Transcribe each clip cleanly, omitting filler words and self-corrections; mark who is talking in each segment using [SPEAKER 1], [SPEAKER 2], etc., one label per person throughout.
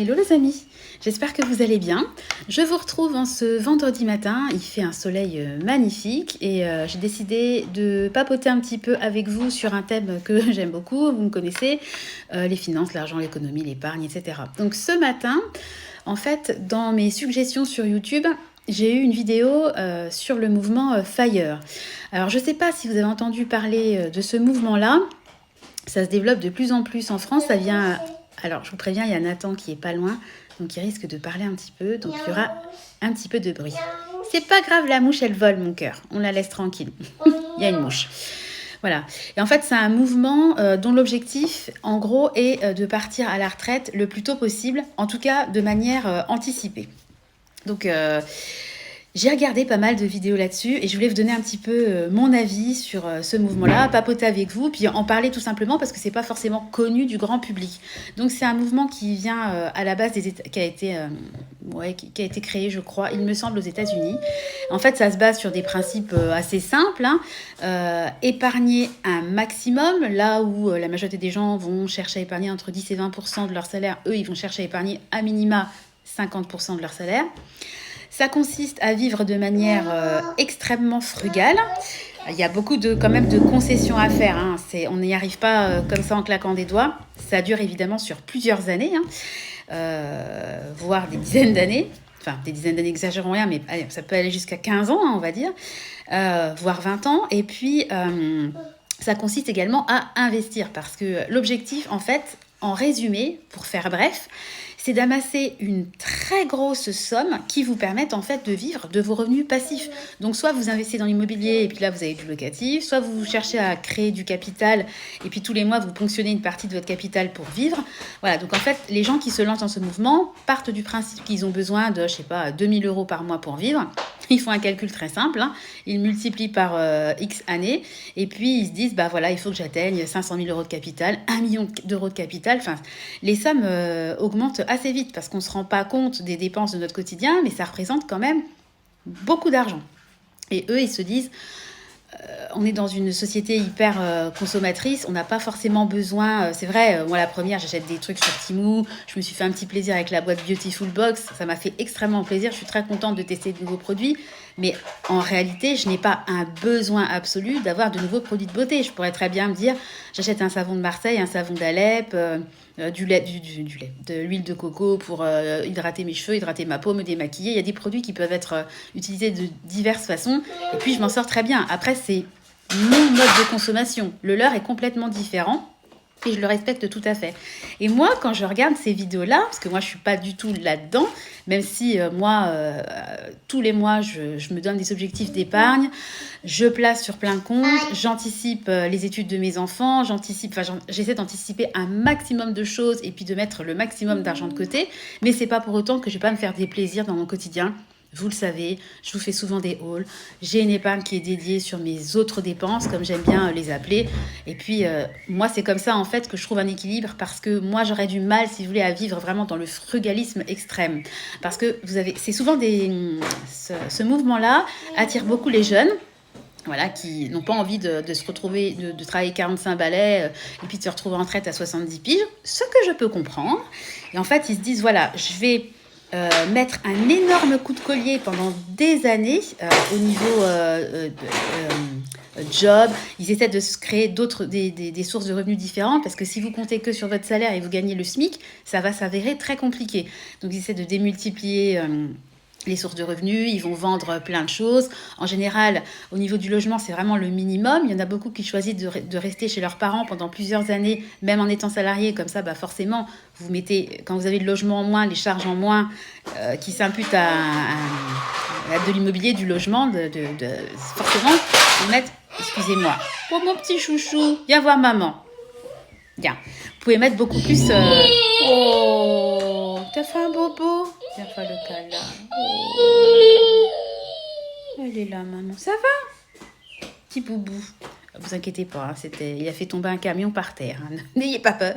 [SPEAKER 1] Hello les amis, j'espère que vous allez bien. Je vous retrouve en ce vendredi matin, il fait un soleil magnifique et j'ai décidé de papoter un petit peu avec vous sur un thème que j'aime beaucoup, vous me connaissez, les finances, l'argent, l'économie, l'épargne, etc. Donc ce matin, en fait, dans mes suggestions sur YouTube, j'ai eu une vidéo sur le mouvement FIRE. Alors je ne sais pas si vous avez entendu parler de ce mouvement-là, ça se développe de plus en plus en France, ça vient... Alors, je vous préviens, il y a Nathan qui est pas loin, donc il risque de parler un petit peu, donc il y aura un petit peu de bruit. C'est pas grave, la mouche, elle vole, mon cœur. On la laisse tranquille. Il y a une mouche. Voilà. Et en fait, c'est un mouvement dont l'objectif, en gros, est de partir à la retraite le plus tôt possible, en tout cas de manière anticipée. Donc... j'ai regardé pas mal de vidéos là-dessus et je voulais vous donner un petit peu mon avis sur ce mouvement-là, papoter avec vous, puis en parler tout simplement parce que c'est pas forcément connu du grand public. Donc c'est un mouvement qui vient à la base des États, qui a été créé, je crois, il me semble, aux États-Unis. En fait, ça se base sur des principes assez simples, épargner un maximum, là où la majorité des gens vont chercher à épargner entre 10 et 20% de leur salaire, eux, ils vont chercher à épargner à minima 50% de leur salaire. Ça consiste à vivre de manière extrêmement frugale. Il y a beaucoup quand même de concessions à faire. On n'y arrive pas comme ça en claquant des doigts. Ça dure évidemment sur plusieurs années, voire des dizaines d'années. Enfin, des dizaines d'années, exagérons rien, mais allez, ça peut aller jusqu'à 15 ans, on va dire, voire 20 ans. Et puis, ça consiste également à investir parce que l'objectif, en fait, en résumé, pour faire bref, c'est d'amasser une très grosse somme qui vous permette en fait de vivre de vos revenus passifs. Donc soit vous investissez dans l'immobilier et puis là vous avez du locatif, soit vous cherchez à créer du capital et puis tous les mois vous ponctionnez une partie de votre capital pour vivre. Voilà, donc en fait les gens qui se lancent dans ce mouvement partent du principe qu'ils ont besoin de, 2000 € par mois pour vivre. Ils font un calcul très simple, ils multiplient par X années et puis ils se disent, il faut que j'atteigne 500 000 € de capital, 1 million d'euros de capital. Enfin, les sommes augmentent assez vite parce qu'on ne se rend pas compte des dépenses de notre quotidien, mais ça représente quand même beaucoup d'argent. Et eux, ils se disent, on est dans une société hyper consommatrice, on n'a pas forcément besoin, c'est vrai, moi la première, j'achète des trucs sur Temu, je me suis fait un petit plaisir avec la boîte Beautiful Box, ça m'a fait extrêmement plaisir, je suis très contente de tester de nouveaux produits, mais en réalité, je n'ai pas un besoin absolu d'avoir de nouveaux produits de beauté. Je pourrais très bien me dire, j'achète un savon de Marseille, un savon d'Alep, du lait, de l'huile de coco pour hydrater mes cheveux, hydrater ma peau, me démaquiller. Il y a des produits qui peuvent être utilisés de diverses façons. Et puis, je m'en sors très bien. Après, c'est mon mode de consommation. Le leur est complètement différent. Et je le respecte tout à fait. Et moi, quand je regarde ces vidéos-là, parce que moi, je ne suis pas du tout là-dedans, même si tous les mois, je me donne des objectifs d'épargne, je place sur plein de comptes, j'anticipe les études de mes enfants, j'essaie d'anticiper un maximum de choses et puis de mettre le maximum d'argent de côté. Mais ce n'est pas pour autant que je ne vais pas me faire des plaisirs dans mon quotidien. Vous le savez, je vous fais souvent des hauls. J'ai une épargne qui est dédiée sur mes autres dépenses, comme j'aime bien les appeler. Et puis, moi, c'est comme ça, en fait, que je trouve un équilibre parce que moi, j'aurais du mal, si vous voulez, à vivre vraiment dans le frugalisme extrême. Parce que c'est souvent ce mouvement-là attire beaucoup les jeunes. Voilà, qui n'ont pas envie de se retrouver, de travailler 45 balais et puis de se retrouver en retraite à 70 piges, ce que je peux comprendre. Et en fait, ils se disent, voilà, je vais mettre un énorme coup de collier pendant des années au niveau job. Ils essaient de se créer des sources de revenus différentes parce que si vous comptez que sur votre salaire et vous gagnez le SMIC, ça va s'avérer très compliqué. Donc, ils essaient de démultiplier les sources de revenus, ils vont vendre plein de choses. En général, au niveau du logement, c'est vraiment le minimum. Il y en a beaucoup qui choisissent de rester chez leurs parents pendant plusieurs années, même en étant salariés. Comme ça, forcément, vous mettez, quand vous avez le logement en moins, les charges en moins, qui s'imputent à de l'immobilier, du logement, forcément, vous mettez, excusez-moi, pour mon petit chouchou, viens voir maman. Bien, vous pouvez mettre beaucoup plus... Oh, t'as fait un bobo? Viens faire le câlin. Oh. Elle est là, maman. Ça va? Petit boubou. Vous inquiétez pas, il a fait tomber un camion par terre. N'ayez pas peur.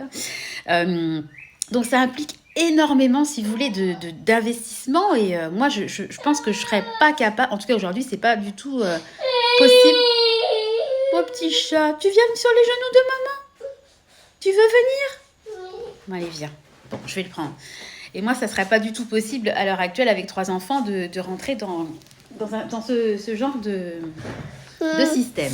[SPEAKER 1] Donc, ça implique énormément, si vous voulez, d'investissement. Et moi, je pense que je ne serais pas capable... En tout cas, aujourd'hui, ce n'est pas du tout possible. Mon petit chat, tu viens sur les genoux de maman? Tu veux venir? Allez, viens. Bon, je vais le prendre. Et moi, ça ne serait pas du tout possible à l'heure actuelle, avec 3 enfants, de rentrer dans ce genre de système.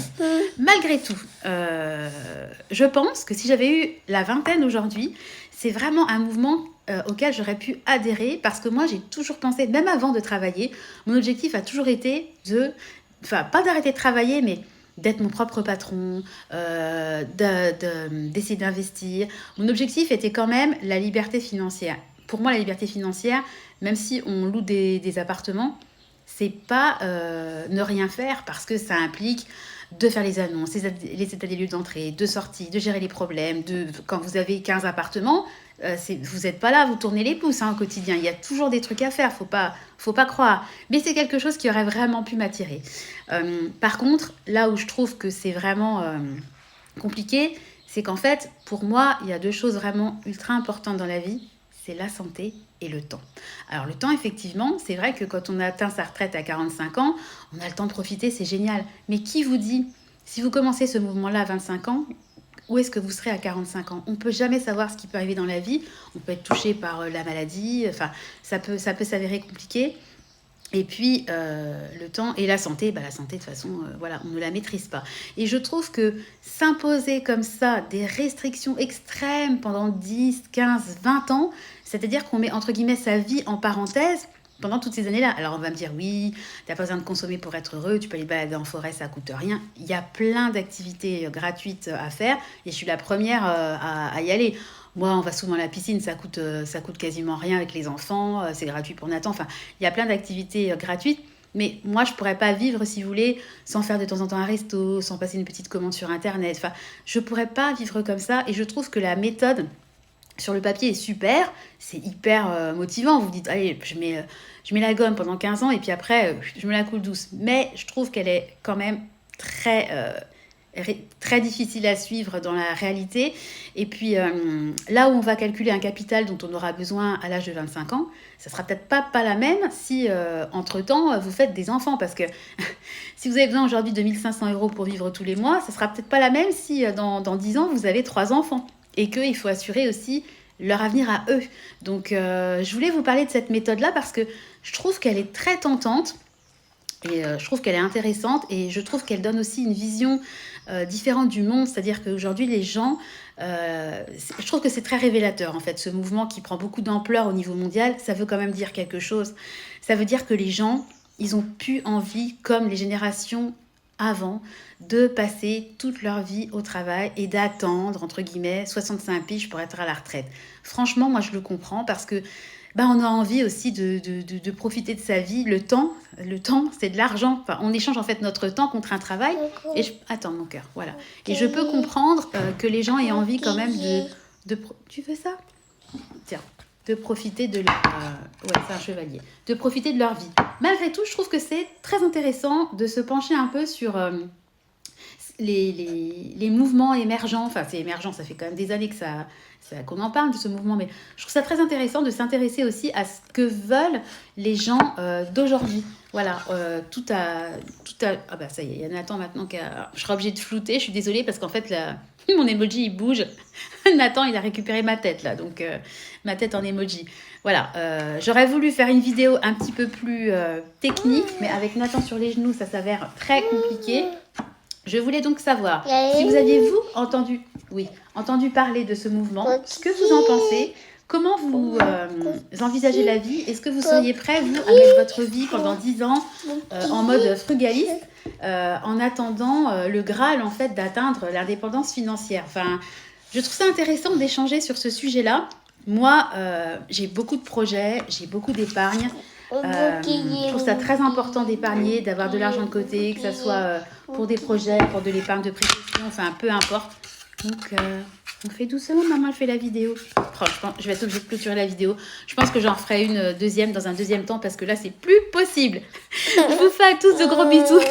[SPEAKER 1] Malgré tout, je pense que si j'avais eu la vingtaine aujourd'hui, c'est vraiment un mouvement auquel j'aurais pu adhérer, parce que moi, j'ai toujours pensé, même avant de travailler, mon objectif a toujours été pas d'arrêter de travailler, mais d'être mon propre patron, d'essayer d'investir. Mon objectif était quand même la liberté financière. Pour moi, la liberté financière, même si on loue des appartements, c'est pas ne rien faire, parce que ça implique de faire les annonces, les états des lieux d'entrée, de sortie, de gérer les problèmes. Quand vous avez 15 appartements, vous n'êtes pas là, vous tournez les pouces au quotidien. Il y a toujours des trucs à faire, faut pas croire. Mais c'est quelque chose qui aurait vraiment pu m'attirer. Par contre, là où je trouve que c'est vraiment compliqué, c'est qu'en fait, pour moi, il y a 2 choses vraiment ultra importantes dans la vie. C'est la santé et le temps. Alors le temps, effectivement, c'est vrai que quand on atteint sa retraite à 45 ans, on a le temps de profiter, c'est génial. Mais qui vous dit, si vous commencez ce mouvement-là à 25 ans, où est-ce que vous serez à 45 ans? On ne peut jamais savoir ce qui peut arriver dans la vie. On peut être touché par la maladie, enfin, ça peut s'avérer compliqué. Et puis, le temps et la santé, la santé, de toute façon, voilà, on ne la maîtrise pas. Et je trouve que s'imposer comme ça des restrictions extrêmes pendant 10, 15, 20 ans, c'est-à-dire qu'on met, entre guillemets, sa vie en parenthèse pendant toutes ces années-là. Alors, on va me dire, oui, tu n'as pas besoin de consommer pour être heureux, tu peux aller balader en forêt, ça ne coûte rien. Il y a plein d'activités gratuites à faire, et je suis la première à y aller. Moi, on va souvent à la piscine, ça coûte quasiment rien avec les enfants, c'est gratuit pour Nathan. Enfin, il y a plein d'activités gratuites. Mais moi, je ne pourrais pas vivre, si vous voulez, sans faire de temps en temps un resto, sans passer une petite commande sur Internet. Enfin, je ne pourrais pas vivre comme ça. Et je trouve que la méthode sur le papier est super. C'est hyper motivant. Vous dites, allez, je mets la gomme pendant 15 ans et puis après, je me la coule douce. Mais je trouve qu'elle est quand même très difficile à suivre dans la réalité. Et puis, là où on va calculer un capital dont on aura besoin à l'âge de 25 ans, ça sera peut-être pas la même si, entre-temps, vous faites des enfants. Parce que si vous avez besoin aujourd'hui de 1 500 € pour vivre tous les mois, ça sera peut-être pas la même si, dans 10 ans, vous avez 3 enfants. Et qu'il faut assurer aussi leur avenir à eux. Donc, je voulais vous parler de cette méthode-là parce que je trouve qu'elle est très tentante. Et je trouve qu'elle est intéressante et je trouve qu'elle donne aussi une vision différente du monde. C'est-à-dire qu'aujourd'hui, les gens, je trouve que c'est très révélateur en fait, ce mouvement qui prend beaucoup d'ampleur au niveau mondial. Ça veut quand même dire quelque chose. Ça veut dire que les gens, ils ont plus envie, comme les générations avant, de passer toute leur vie au travail et d'attendre, entre guillemets, 65 piges pour être à la retraite. Franchement, moi je le comprends parce que on a envie aussi de profiter de sa vie. Le temps, c'est de l'argent. Enfin, on échange en fait notre temps contre un travail. Et attends, mon cœur, voilà. Et je peux comprendre que les gens aient envie quand même Tu veux ça? Tiens, de profiter de leur... ouais, c'est un chevalier. De profiter de leur vie. Malgré tout, je trouve que c'est très intéressant de se pencher un peu sur... les mouvements émergents, enfin c'est émergent, ça fait quand même des années qu'on en parle de ce mouvement, mais je trouve ça très intéressant de s'intéresser aussi à ce que veulent les gens d'aujourd'hui. Voilà, ah bah ça y est, il y a Nathan maintenant je serai obligée de flouter, je suis désolée parce qu'en fait mon emoji il bouge. Nathan il a récupéré ma tête là, donc ma tête en emoji. Voilà, j'aurais voulu faire une vidéo un petit peu plus technique, mais avec Nathan sur les genoux ça s'avère très compliqué. Je voulais donc savoir si vous aviez, entendu parler de ce mouvement, ce que vous en pensez, comment vous envisagez la vie, est-ce que vous seriez prêt, vous, à mettre votre vie pendant 10 ans en mode frugaliste, en attendant le Graal, en fait, d'atteindre l'indépendance financière. Enfin, je trouve ça intéressant d'échanger sur ce sujet-là. Moi, j'ai beaucoup de projets, j'ai beaucoup d'épargne. Je trouve ça très important d'épargner, d'avoir de l'argent de côté, que ce soit pour des projets, pour de l'épargne de précaution, enfin peu importe. Donc on fait doucement, maman, elle fait la vidéo. Franchement, je vais être obligée de clôturer la vidéo. Je pense que j'en ferai une deuxième dans un deuxième temps parce que là c'est plus possible. Je vous fais à tous de gros bisous.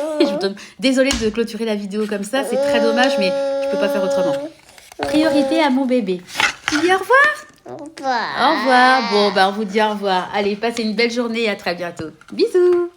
[SPEAKER 1] Désolée de clôturer la vidéo comme ça, c'est très dommage, mais je peux pas faire autrement. Priorité à mon bébé. Tu dis au revoir?
[SPEAKER 2] Au revoir.
[SPEAKER 1] Au revoir. Bon, on vous dit au revoir. Allez, passez une belle journée et à très bientôt. Bisous.